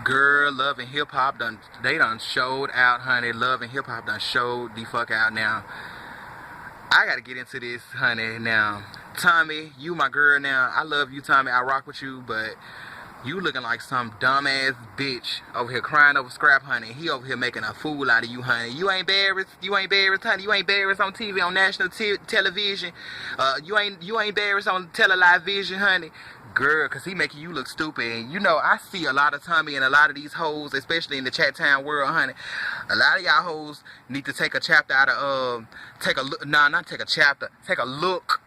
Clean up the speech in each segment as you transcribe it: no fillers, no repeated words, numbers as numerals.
Girl, Love and Hip Hop they done showed out, honey. Love and Hip Hop done showed the fuck out now. I gotta get into this, honey, now. Tommy, you my girl now. I love you, Tommy. I rock with you, but you looking like some dumbass bitch over here crying over scrap, honey. He over here making a fool out of you, honey. You ain't embarrassed. You ain't embarrassed, honey. You ain't embarrassed on TV, on national television. You ain't embarrassed on Live Vision, honey. Girl, cause he making you look stupid. And you know, I see a lot of Tommy and a lot of these hoes, especially in the chat town world, honey. A lot of y'all hoes need to take a chapter out of take a look. Nah, not take a chapter. Take a look.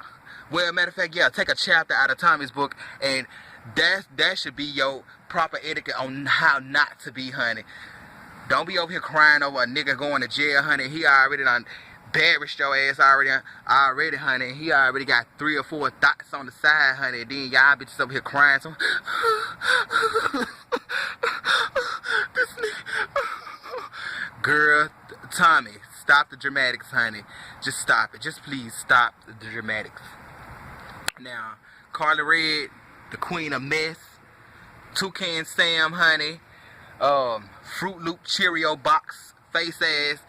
Well, matter of fact, yeah, take a chapter out of Tommy's book, and that should be your proper etiquette on how not to be, honey. Don't be over here crying over a nigga going to jail, honey. He already done embarrassed your ass already, honey. He already got 3 or 4 thoughts on the side, honey. Then y'all bitches over here crying. So, this nigga. Girl, Tommy, stop the dramatics, honey. Just stop it. Just please stop the dramatics. Now, Carly Red, the queen of mess. Toucan Sam, honey. Fruit Loop Cheerio box face ass.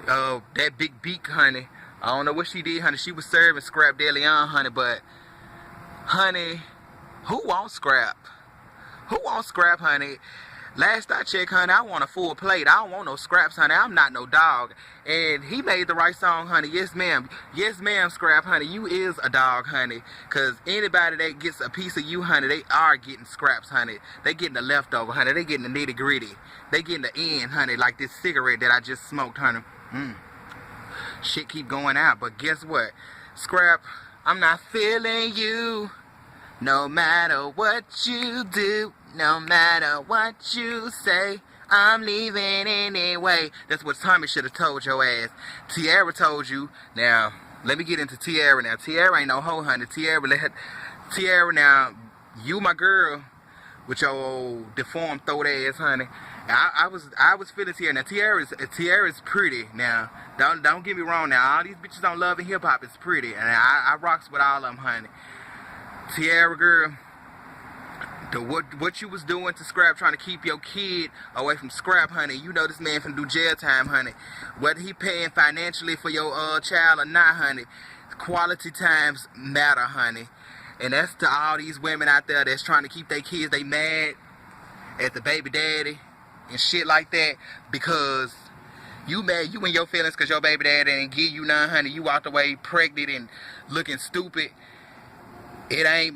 That big beak, honey. I don't know what she did, honey. She was serving scrap daily on, honey, but honey, who wants scrap? Who wants scrap, honey? Last I checked, honey, I want a full plate. I don't want no scraps, honey. I'm not no dog. And he made the right song, honey. Yes, ma'am. Yes, ma'am, scrap, honey. You is a dog, honey. Because anybody that gets a piece of you, honey, they are getting scraps, honey. They getting the leftover, honey. They getting the nitty gritty. They getting the end, honey, like this cigarette that I just smoked, honey. Shit keep going out. But guess what? Scrap, I'm not feeling you. No matter what you do, no matter what you say, I'm leaving anyway. That's what Tommy should have told your ass. Tiara told you. Now, let me get into Tiara now. Tiara ain't no hoe, honey. Tiara now, you my girl with your old deformed throat ass, honey. I was feeling Tiara. Now Tiara's pretty. Now, don't get me wrong now. All these bitches on Love and Hip Hop is pretty. And I rocks with all of them, honey. Tiara, girl, what you was doing to Scrap, trying to keep your kid away from Scrap, honey. You know this man finna do jail time, honey. Whether he paying financially for your child or not, honey, quality times matter, honey. And that's to all these women out there that's trying to keep their kids, they mad at the baby daddy and shit like that, because you mad, you in your feelings because your baby daddy didn't give you none, honey. You walked away pregnant and looking stupid. It ain't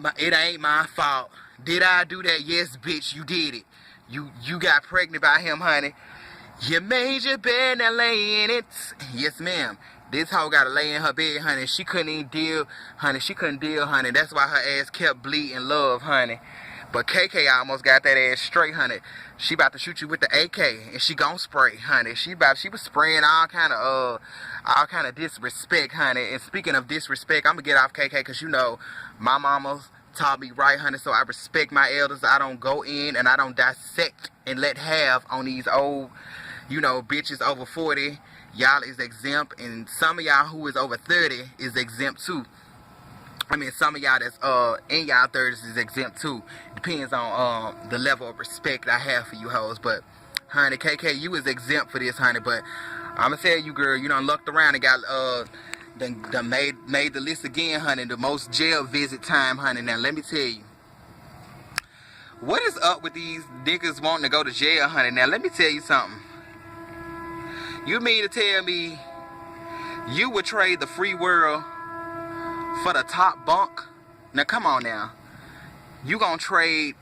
my fault. Did I do that? Yes, bitch, you did it. You got pregnant by him, honey. You made your bed, now lay in it. Yes, ma'am. This hoe gotta lay in her bed, honey. She couldn't even deal, honey. She couldn't deal, honey. That's why her ass kept bleeding love, honey. But KK almost got that ass straight, honey. She about to shoot you with the AK, and she gon' spray, honey. She was spraying all kind of disrespect, honey. And speaking of disrespect, I'm gonna get off KK because you know my mama's taught me right, honey. So I respect my elders. I don't go in and I don't dissect and let have on these old, you know, bitches over 40. Y'all is exempt, and some of y'all who is over 30 is exempt too. I mean, some of y'all that's in y'all 30s is exempt too. Depends on the level of respect I have for you hoes. But honey, KK, you is exempt for this, honey. But I'ma tell you, girl, you done looked around and got done made the list again, honey. The most jail visit time, honey. Now let me tell you, what is up with these niggas wanting to go to jail, honey? Now let me tell you something. You mean to tell me you would trade the free world for the top bunk? Now come on now. You gonna trade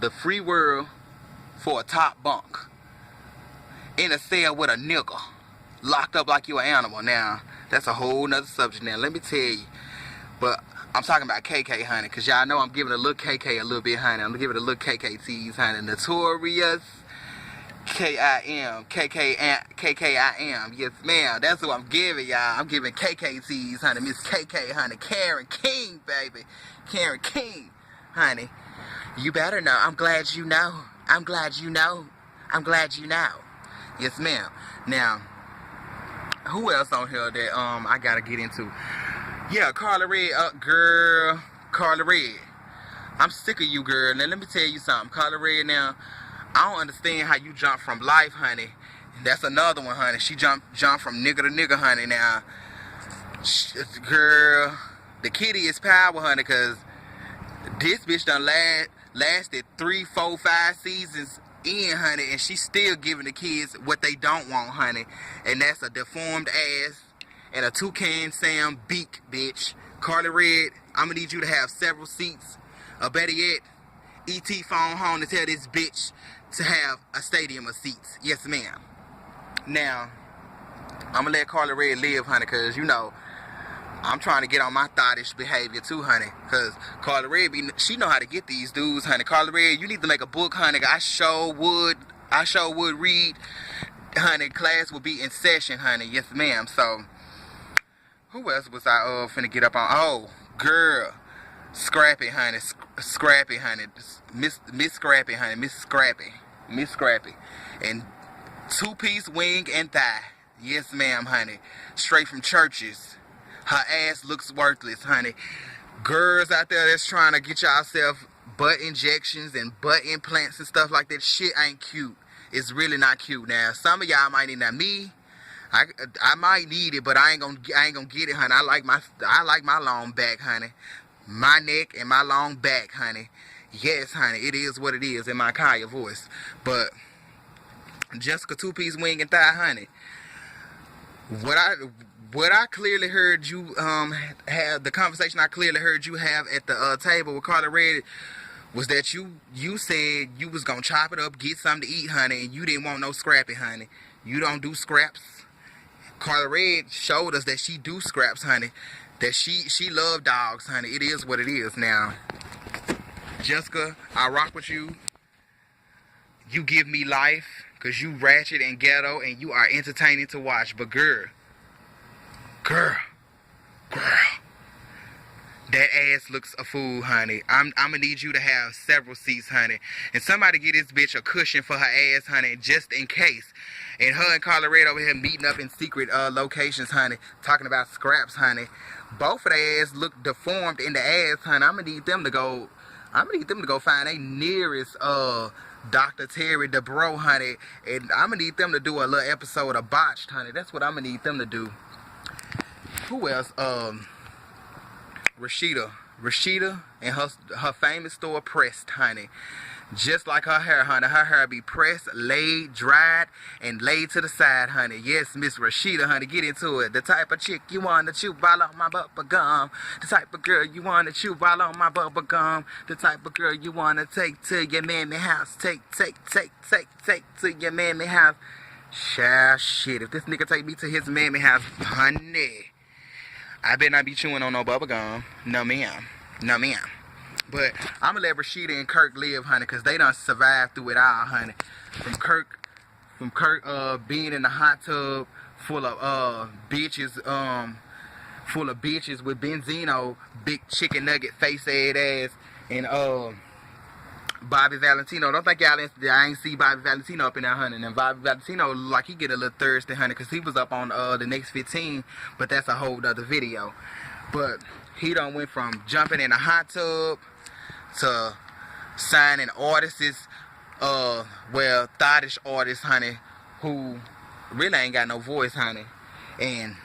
the free world for a top bunk in a cell with a nigga locked up like you an animal? Now that's a whole nother subject. Now let me tell you. But I'm talking about KK, honey, because y'all know I'm giving a little KK a little bit, honey. I'm giving a little KK tease, honey. Notorious K-I-M, KKIM, yes ma'am, that's what I'm giving y'all. I'm giving KKTs, honey, Miss KK, honey, Karen King, baby, Karen King, honey, you better know, I'm glad you know, I'm glad you know, I'm glad you know, yes ma'am. Now, who else on here that, I gotta get into? Yeah, Carly Red, girl, Carly Red, I'm sick of you, girl. Now, let me tell you something, Carly Red, now, I don't understand how you jump from life, honey. That's another one, honey. She jumped from nigga to nigga, honey. Now, girl, the kitty is power, honey, because this bitch done lasted 3, 4, 5 seasons in, honey, and she's still giving the kids what they don't want, honey. And that's a deformed ass and a toucan Sam beak, bitch. Carly Red, I'm gonna need you to have several seats. Or better yet, E.T. phone home to tell this bitch to have a stadium of seats. Yes, ma'am. Now, I'm gonna let Carly Red live, honey, because, you know, I'm trying to get on my thottish behavior too, honey. Because Carly Red, she know how to get these dudes, honey. Carly Red, you need to make a book, honey. I sure would read, honey. Class will be in session, honey. Yes, ma'am. So, who else was I finna get up on? Oh, girl. Scrappy, honey. Scrappy, honey. Miss Scrappy, honey. Miss Scrappy. And 2-piece wing and thigh. Yes, ma'am, honey. Straight from churches. Her ass looks worthless, honey. Girls out there that's trying to get yourself butt injections and butt implants and stuff like that, shit ain't cute. It's really not cute. Now, some of y'all might need that. Me, I might need it, but I ain't gonna get it, honey. I like my long back, honey. My neck and my long back, honey. Yes, honey, it is what it is in my Kaya voice. But Jessica 2-piece wing and thigh, honey. What I clearly heard you have, the conversation I clearly heard you have at the table with Carly Red, was that you said you was gonna chop it up, get something to eat, honey, and you didn't want no scrappy, honey. You don't do scraps. Carly Red showed us that she do scraps, honey. That she love dogs, honey. It is what it is. Now, Jessica, I rock with you. You give me life, because you ratchet and ghetto, and you are entertaining to watch. But girl, that ass looks a fool, honey. I'm gonna need you to have several seats, honey. And somebody get this bitch a cushion for her ass, honey, just in case. And her and Carly Red over here meeting up in secret locations, honey, talking about scraps, honey. Both of their ass look deformed in the ass, honey. I'm gonna need them to go find their nearest Dr. Terry DeBro, honey. And I'm gonna need them to do a little episode of Botched, honey. That's what I'm gonna need them to do. Who else? Rashida and her famous store Pressed, honey. Just like her hair, honey. Her hair be pressed, laid, dried, and laid to the side, honey. Yes, Miss Rashida, honey. Get into it. The type of chick you want to chew while on my bubble gum. The type of girl you want to chew while on my bubble gum. The type of girl you want to take to your mammy house. Take to your mammy house. Shit. If this nigga take me to his mammy house, honey, I better not be chewing on no bubble gum. No, ma'am. But I'm going to let Rashida and Kirk live, honey, because they done survived through it all, honey. From Kirk being in the hot tub full of bitches with Benzino, big chicken nugget face-ass ass, and Bobby Valentino. Don't think I ain't see Bobby Valentino up in there, honey. And Bobby Valentino, like, he get a little thirsty, honey, because he was up on the next 15, but that's a whole other video. But he done went from jumping in a hot tub to signing artists, thottish artists, honey, who really ain't got no voice, honey. And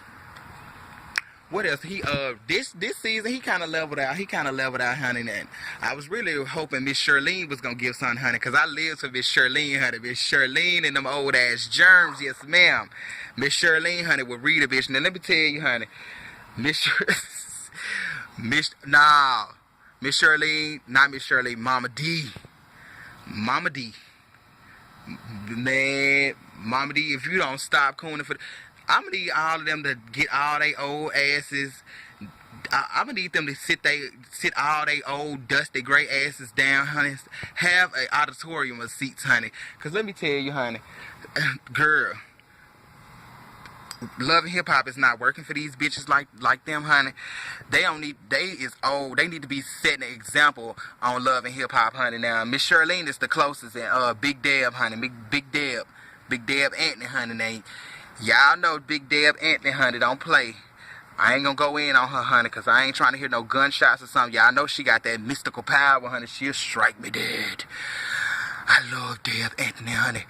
what else? He this season he kind of leveled out. Honey. And I was really hoping Miss Shirlene was gonna give something, honey, cause I lived for Miss Shirlene, honey. Miss Shirlene and them old ass germs, yes ma'am. Miss Shirlene, honey, would read a bitch. Now let me tell you, honey, Miss Shirlene, not Miss Shirlene, Mama D. Man, Mama D, if you don't stop cooning I'm gonna need all of them to get all they old asses. I'm gonna need them to sit all they old dusty gray asses down, honey. Have an auditorium of seats, honey. Cause let me tell you, honey, girl, Love and Hip Hop is not working for these bitches like them, honey. They is old. They need to be setting an example on Love and Hip Hop, honey. Now, Miss Shirlene is the closest, and Big Deb, honey. Big Deb Anthony, honey. Now, y'all know Big Deb Anthony, honey, don't play. I ain't gonna go in on her, honey, cause I ain't trying to hear no gunshots or something. Y'all know she got that mystical power, honey. She'll strike me dead. But Miss Shirlene, honey, Miss Shirlene, Miss Shirlene, Mama D. Mama D, if you don't stop cooning for I'm gonna need all of them to get all they old asses. I'm gonna need them to sit all they old dusty gray asses down, honey. Have an auditorium of seats, honey. Cause let me tell you, honey, girl, I love Deb Anthony, honey.